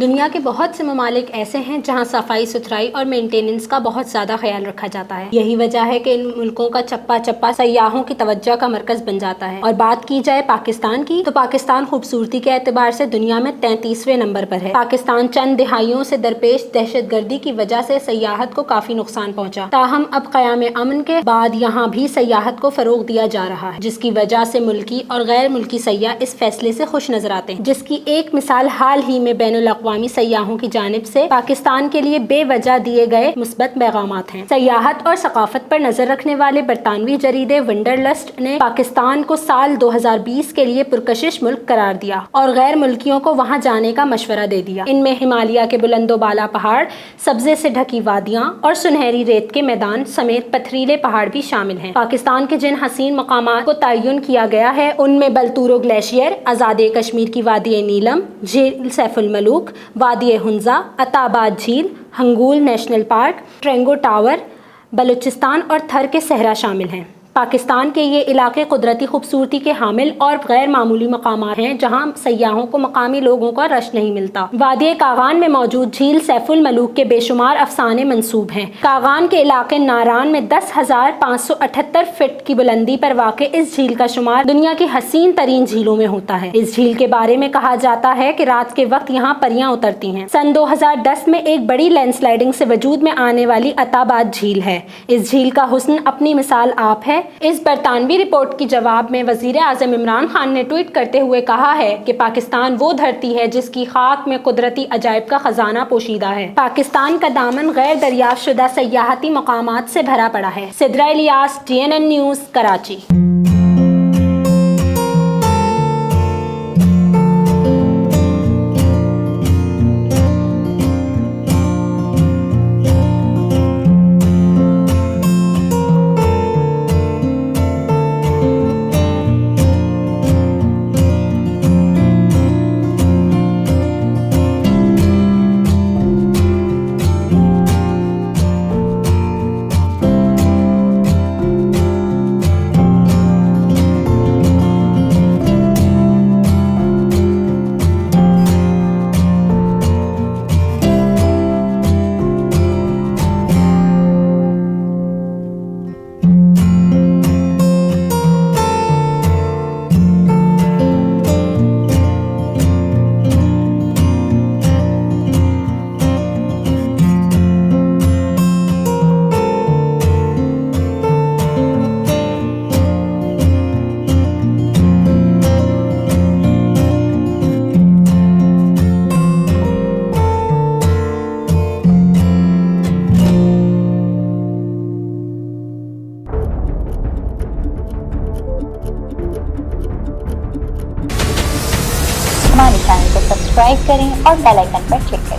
دنیا کے بہت سے ممالک ایسے ہیں جہاں صفائی ستھرائی اور مینٹیننس کا بہت زیادہ خیال رکھا جاتا ہے۔ یہی وجہ ہے کہ ان ملکوں کا چپا چپا سیاحوں کی توجہ کا مرکز بن جاتا ہے۔ اور بات کی جائے پاکستان کی تو پاکستان خوبصورتی کے اعتبار سے دنیا میں 33ویں نمبر پر ہے۔ پاکستان چند دہائیوں سے درپیش دہشت گردی کی وجہ سے سیاحت کو کافی نقصان پہنچا، تاہم اب قیام امن کے بعد یہاں بھی سیاحت کو فروغ دیا جا رہا ہے، جس کی وجہ سے ملکی اور غیر ملکی سیاح اس فیصلے سے خوش نظر آتے ہیں، جس کی ایک مثال حال ہی میں بین الاقوامی سیاحوں کی جانب سے پاکستان کے لیے بے وجہ دیے گئے مثبت پیغامات ہیں۔ سیاحت اور ثقافت پر نظر رکھنے والے برطانوی جریدے ونڈرلسٹ نے پاکستان کو سال 2020 کے لیے پرکشش ملک قرار دیا اور غیر ملکیوں کو وہاں جانے کا مشورہ دے دیا۔ ان میں ہمالیہ کے بلند و بالا پہاڑ، سبزے سے ڈھکی وادیاں اور سنہری ریت کے میدان سمیت پتھریلے پہاڑ بھی شامل ہیں۔ پاکستان کے جن حسین مقامات کو تعین کیا گیا ہے ان میں بلتورو گلیشیئر، آزاد کشمیر کی وادی نیلم، جھیل سیف الملوک، وادی ہنزا، عطا آباد جھیل، Hingol national park, Trango tower, Balochistan اور تھر کے صحرا شامل ہیں۔ پاکستان کے یہ علاقے قدرتی خوبصورتی کے حامل اور غیر معمولی مقامات ہیں جہاں سیاحوں کو مقامی لوگوں کا رش نہیں ملتا۔ وادی کاغان میں موجود جھیل سیف الملوک کے بے شمار افسانے منسوب ہیں۔ کاغان کے علاقے ناران میں 10,578 فٹ کی بلندی پر واقع اس جھیل کا شمار دنیا کی حسین ترین جھیلوں میں ہوتا ہے۔ اس جھیل کے بارے میں کہا جاتا ہے کہ رات کے وقت یہاں پریاں اترتی ہیں۔ سن 2010 میں ایک بڑی لینڈ سلائڈنگ سے وجود میں آنے والی عطا آباد جھیل ہے۔ اس جھیل کا حسن اپنی مثال آپ ہے۔ اس برطانوی رپورٹ کی جواب میں وزیر اعظم عمران خان نے ٹویٹ کرتے ہوئے کہا ہے کہ پاکستان وہ دھرتی ہے جس کی خاک میں قدرتی عجائب کا خزانہ پوشیدہ ہے۔ پاکستان کا دامن غیر دریافت شدہ سیاحتی مقامات سے بھرا پڑا ہے۔ Sidra Ilyas, TNN news, Karachi. ہمارے چینل کو سبسکرائب کریں اور بیل آئکن پر کلک کریں۔